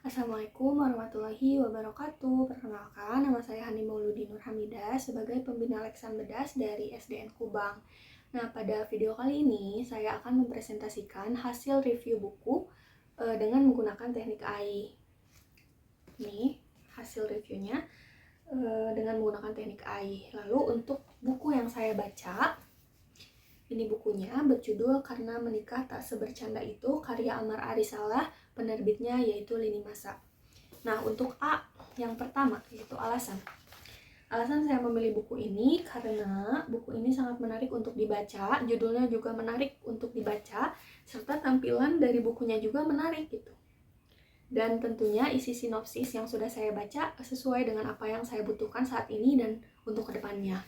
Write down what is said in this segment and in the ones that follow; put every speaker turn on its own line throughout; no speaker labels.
Assalamualaikum warahmatullahi wabarakatuh. Perkenalkan, nama saya Hani Mauludi Nur Hamidah sebagai pembina Leksan Bedas dari SDN Kubang. Nah, pada video kali ini saya akan mempresentasikan hasil review buku dengan menggunakan teknik AI. Ini hasil reviewnya dengan menggunakan teknik AI. Lalu untuk buku yang saya baca, ini bukunya berjudul Karena Menikah Tak Sebercanda Itu, karya Amar Arisalah, penerbitnya yaitu Lini Masa. Nah, untuk A yang pertama yaitu alasan. Alasan saya memilih buku ini karena buku ini sangat menarik untuk dibaca, judulnya juga menarik untuk dibaca, serta tampilan dari bukunya juga menarik gitu. Dan tentunya isi sinopsis yang sudah saya baca sesuai dengan apa yang saya butuhkan saat ini dan untuk kedepannya.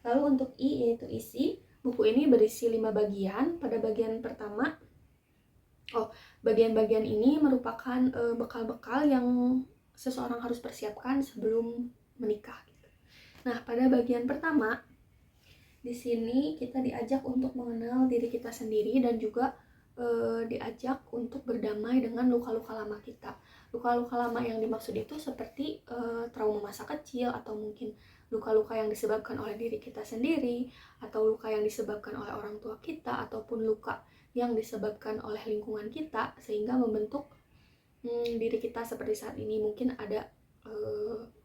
Lalu untuk I yaitu isi, buku ini berisi 5 bagian. Pada bagian pertama, bagian-bagian ini merupakan bekal-bekal yang seseorang harus persiapkan sebelum menikah. Nah, pada bagian pertama, di sini kita diajak untuk mengenal diri kita sendiri dan juga diajak untuk berdamai dengan luka-luka lama kita. Luka-luka lama yang dimaksud itu seperti trauma masa kecil, atau mungkin luka-luka yang disebabkan oleh diri kita sendiri, atau luka yang disebabkan oleh orang tua kita, ataupun luka yang disebabkan oleh lingkungan kita sehingga membentuk diri kita seperti saat ini. Mungkin ada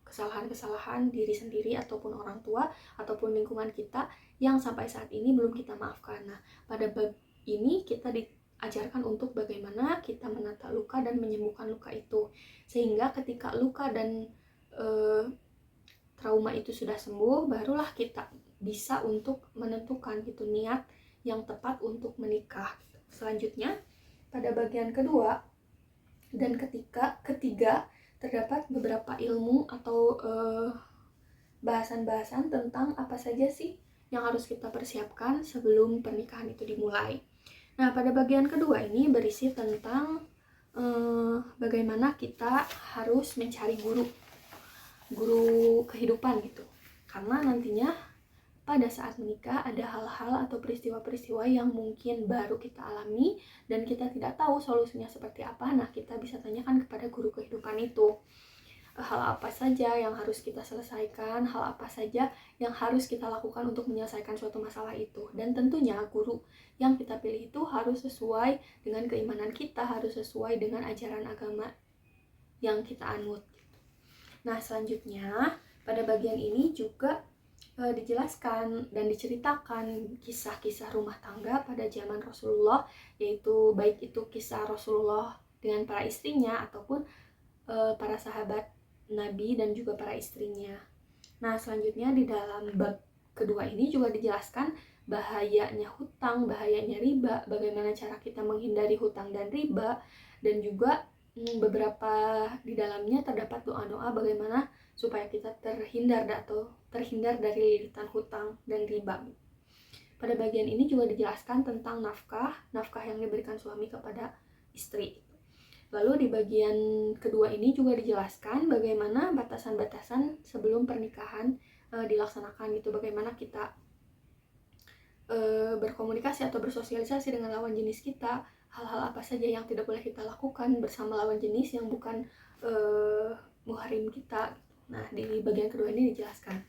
kesalahan-kesalahan diri sendiri ataupun orang tua ataupun lingkungan kita yang sampai saat ini belum kita maafkan. Nah, pada bab ini kita diajarkan untuk bagaimana kita menata luka dan menyembuhkan luka itu, sehingga ketika luka dan trauma itu sudah sembuh, barulah kita bisa untuk menentukan gitu niat yang tepat untuk menikah. Selanjutnya, pada bagian kedua dan ketiga terdapat beberapa ilmu atau bahasan-bahasan tentang apa saja sih yang harus kita persiapkan sebelum pernikahan itu dimulai. Nah, pada bagian kedua ini berisi tentang bagaimana kita harus mencari guru kehidupan gitu. Karena nantinya pada saat menikah ada hal-hal atau peristiwa-peristiwa yang mungkin baru kita alami dan kita tidak tahu solusinya seperti apa. Nah, kita bisa tanyakan kepada guru kehidupan itu. Hal apa saja yang harus kita selesaikan, hal apa saja yang harus kita lakukan untuk menyelesaikan suatu masalah itu. Dan tentunya guru yang kita pilih itu harus sesuai dengan keimanan kita, harus sesuai dengan ajaran agama yang kita anut. Nah, selanjutnya pada bagian ini juga dijelaskan dan diceritakan kisah-kisah rumah tangga pada zaman Rasulullah, yaitu baik itu kisah Rasulullah dengan para istrinya ataupun para sahabat Nabi dan juga para istrinya. Nah, selanjutnya di dalam bab kedua ini juga dijelaskan bahayanya hutang, bahayanya riba, bagaimana cara kita menghindari hutang dan riba, dan juga beberapa di dalamnya terdapat doa-doa bagaimana supaya kita terhindar dari lilitan hutang dan riba. Pada bagian ini juga dijelaskan tentang nafkah yang diberikan suami kepada istri. Lalu di bagian kedua ini juga dijelaskan bagaimana batasan-batasan sebelum pernikahan dilaksanakan gitu, bagaimana kita berkomunikasi atau bersosialisasi dengan lawan jenis kita, hal-hal apa saja yang tidak boleh kita lakukan bersama lawan jenis yang bukan muharim kita. Nah, di bagian kedua ini dijelaskan.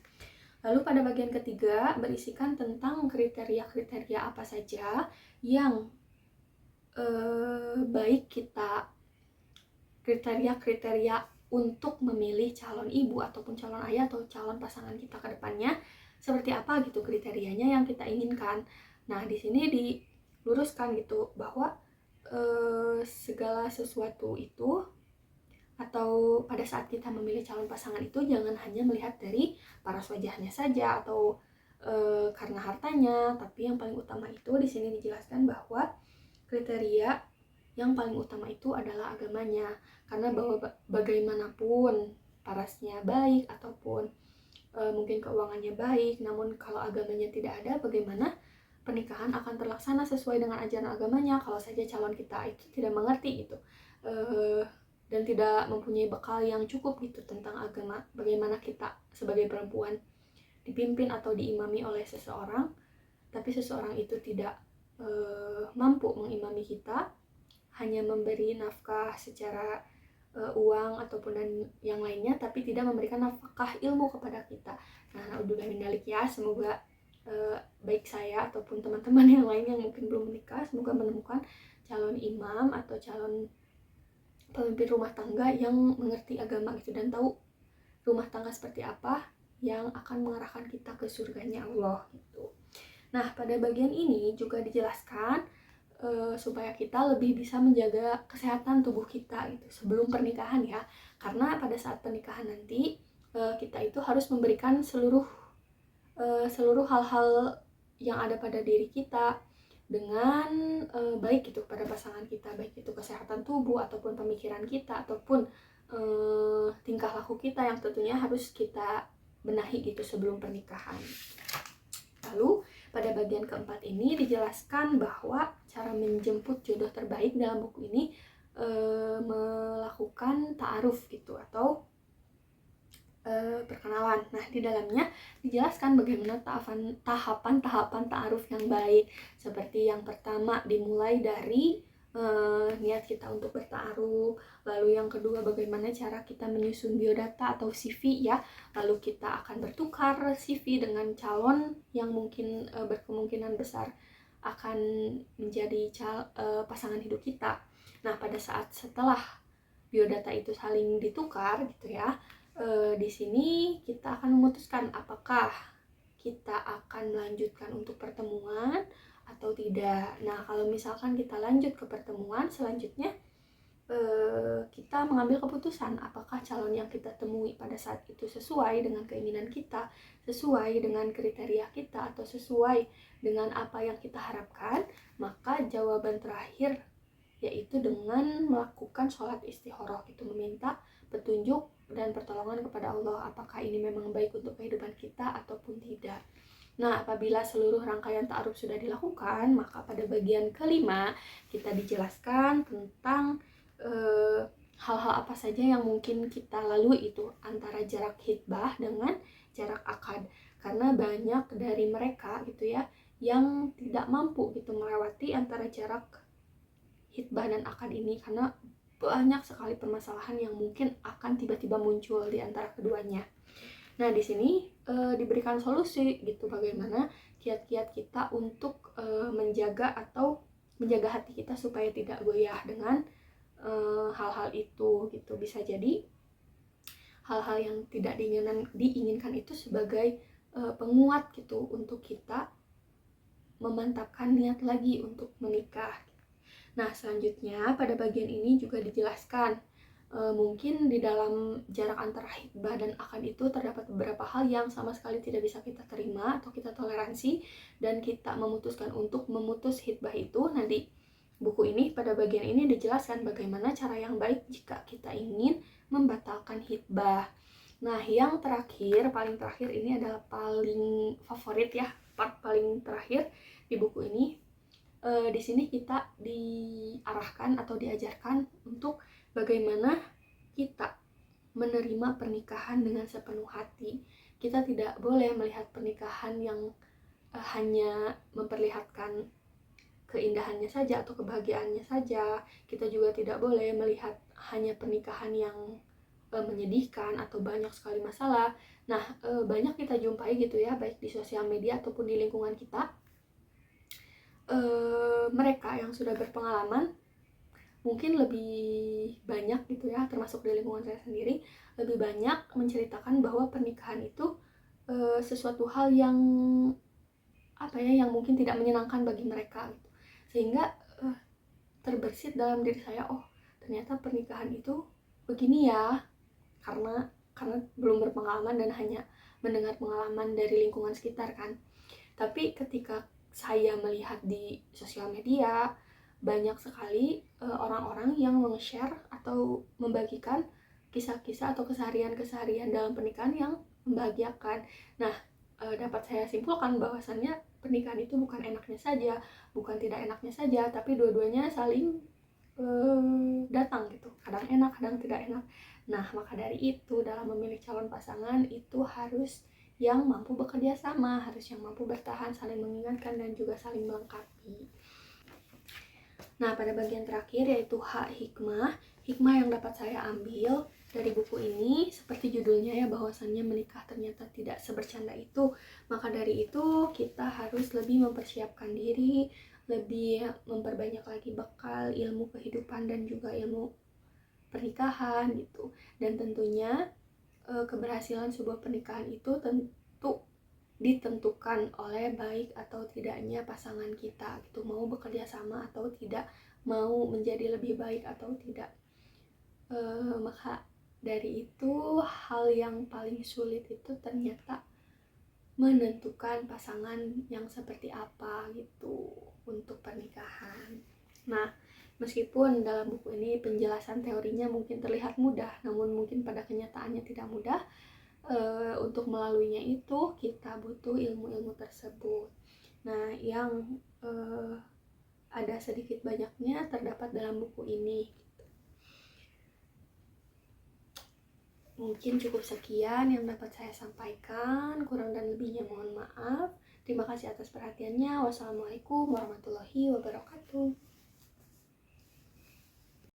Lalu pada bagian ketiga berisikan tentang kriteria-kriteria apa saja yang baik kita, kriteria-kriteria untuk memilih calon ibu ataupun calon ayah atau calon pasangan kita ke depannya, seperti apa gitu kriterianya yang kita inginkan. Nah, di sini diluruskan gitu bahwa segala sesuatu itu atau pada saat kita memilih calon pasangan itu jangan hanya melihat dari paras wajahnya saja atau karena hartanya, tapi yang paling utama itu di sini dijelaskan bahwa kriteria yang paling utama itu adalah agamanya. Karena bahwa bagaimanapun parasnya baik ataupun mungkin keuangannya baik, namun kalau agamanya tidak ada, bagaimana pernikahan akan terlaksana sesuai dengan ajaran agamanya kalau saja calon kita itu tidak mengerti gitu dan tidak mempunyai bekal yang cukup gitu tentang agama. Bagaimana kita sebagai perempuan dipimpin atau diimami oleh seseorang, tapi seseorang itu tidak mampu mengimami kita, hanya memberi nafkah secara uang ataupun dan yang lainnya, tapi tidak memberikan nafkah ilmu kepada kita. Nah, naudzubillah min dzalik ya. Semoga baik saya ataupun teman-teman yang lain yang mungkin belum menikah, semoga menemukan calon imam atau calon pemimpin rumah tangga yang mengerti agama gitu dan tahu rumah tangga seperti apa yang akan mengarahkan kita ke surganya Allah gitu. Nah, pada bagian ini juga dijelaskan supaya kita lebih bisa menjaga kesehatan tubuh kita gitu sebelum pernikahan ya. Karena pada saat pernikahan nanti kita itu harus memberikan seluruh hal-hal yang ada pada diri kita dengan baik gitu pada pasangan kita, baik itu kesehatan tubuh ataupun pemikiran kita ataupun tingkah laku kita yang tentunya harus kita benahi gitu sebelum pernikahan. Lalu pada bagian keempat ini dijelaskan bahwa cara menjemput jodoh terbaik dalam buku ini melakukan ta'aruf gitu atau perkenalan. Nah, di dalamnya dijelaskan bagaimana tahapan-tahapan ta'aruf yang baik. Seperti yang pertama dimulai dari niat kita untuk berta'aruf, lalu yang kedua bagaimana cara kita menyusun biodata atau CV ya, lalu kita akan bertukar CV dengan calon yang mungkin berkemungkinan besar akan menjadi pasangan hidup kita. Nah, pada saat setelah biodata itu saling ditukar gitu ya, di sini kita akan memutuskan apakah kita akan melanjutkan untuk pertemuan atau tidak. Nah, kalau misalkan kita lanjut ke pertemuan selanjutnya, kita mengambil keputusan apakah calon yang kita temui pada saat itu sesuai dengan keinginan kita, sesuai dengan kriteria kita, atau sesuai dengan apa yang kita harapkan. Maka jawaban terakhir yaitu dengan melakukan sholat istikharah, itu meminta petunjuk dan pertolongan kepada Allah apakah ini memang baik untuk kehidupan kita ataupun tidak. Nah, apabila seluruh rangkaian ta'aruf sudah dilakukan, maka pada bagian kelima kita dijelaskan tentang hal-hal apa saja yang mungkin kita lalui itu antara jarak hitbah dengan jarak akad. Karena banyak dari mereka gitu ya yang tidak mampu gitu melewati antara jarak hitbah dan akad ini karena banyak sekali permasalahan yang mungkin akan tiba-tiba muncul di antara keduanya. Nah, di sini diberikan solusi gitu bagaimana kiat-kiat kita untuk menjaga hati kita supaya tidak goyah dengan hal-hal itu gitu. Bisa jadi hal-hal yang tidak diinginkan itu sebagai penguat gitu untuk kita memantapkan niat lagi untuk menikah. Nah, selanjutnya pada bagian ini juga dijelaskan mungkin di dalam jarak antara hitbah dan akad itu terdapat beberapa hal yang sama sekali tidak bisa kita terima atau kita toleransi dan kita memutuskan untuk memutus hitbah itu. Nah, di buku ini pada bagian ini dijelaskan bagaimana cara yang baik jika kita ingin membatalkan hitbah. Nah, yang paling terakhir ini adalah paling favorit ya, part paling terakhir di buku ini. Di sini kita diarahkan atau diajarkan untuk bagaimana kita menerima pernikahan dengan sepenuh hati. Kita tidak boleh melihat pernikahan yang hanya memperlihatkan keindahannya saja atau kebahagiaannya saja. Kita juga tidak boleh melihat hanya pernikahan yang menyedihkan atau banyak sekali masalah. Nah, banyak kita jumpai gitu ya, baik di sosial media ataupun di lingkungan kita. Mereka yang sudah berpengalaman mungkin lebih banyak gitu ya, termasuk di lingkungan saya sendiri, lebih banyak menceritakan bahwa pernikahan itu sesuatu hal yang yang mungkin tidak menyenangkan bagi mereka gitu. Sehingga terbersit dalam diri saya, oh ternyata pernikahan itu begini ya, karena belum berpengalaman dan hanya mendengar pengalaman dari lingkungan sekitar kan. Tapi ketika saya melihat di sosial media banyak sekali orang-orang yang meng-share atau membagikan kisah-kisah atau keseharian dalam pernikahan yang membahagiakan. Nah, dapat saya simpulkan bahwasannya pernikahan itu bukan enaknya saja, bukan tidak enaknya saja, tapi dua-duanya saling datang gitu. Kadang enak, kadang tidak enak. Nah, maka dari itu dalam memilih calon pasangan itu harus yang mampu bekerja sama, harus yang mampu bertahan, saling mengingatkan dan juga saling melengkapi. Nah, pada bagian terakhir yaitu hak hikmah, hikmah yang dapat saya ambil dari buku ini, seperti judulnya ya, bahwasannya menikah ternyata tidak sebercanda itu. Maka dari itu kita harus lebih mempersiapkan diri, lebih memperbanyak lagi bekal ilmu kehidupan dan juga ilmu pernikahan gitu. Dan tentunya keberhasilan sebuah pernikahan itu tentu ditentukan oleh baik atau tidaknya pasangan kita gitu, mau bekerja sama atau tidak, mau menjadi lebih baik atau tidak. Maka dari itu hal yang paling sulit itu ternyata menentukan pasangan yang seperti apa gitu untuk pernikahan. Nah, meskipun dalam buku ini penjelasan teorinya mungkin terlihat mudah, namun mungkin pada kenyataannya tidak mudah. Untuk melaluinya itu kita butuh ilmu-ilmu tersebut. Nah, yang ada sedikit banyaknya terdapat dalam buku ini. Mungkin cukup sekian yang dapat saya sampaikan, kurang dan lebihnya mohon maaf. Terima kasih atas perhatiannya. Wassalamualaikum warahmatullahi wabarakatuh.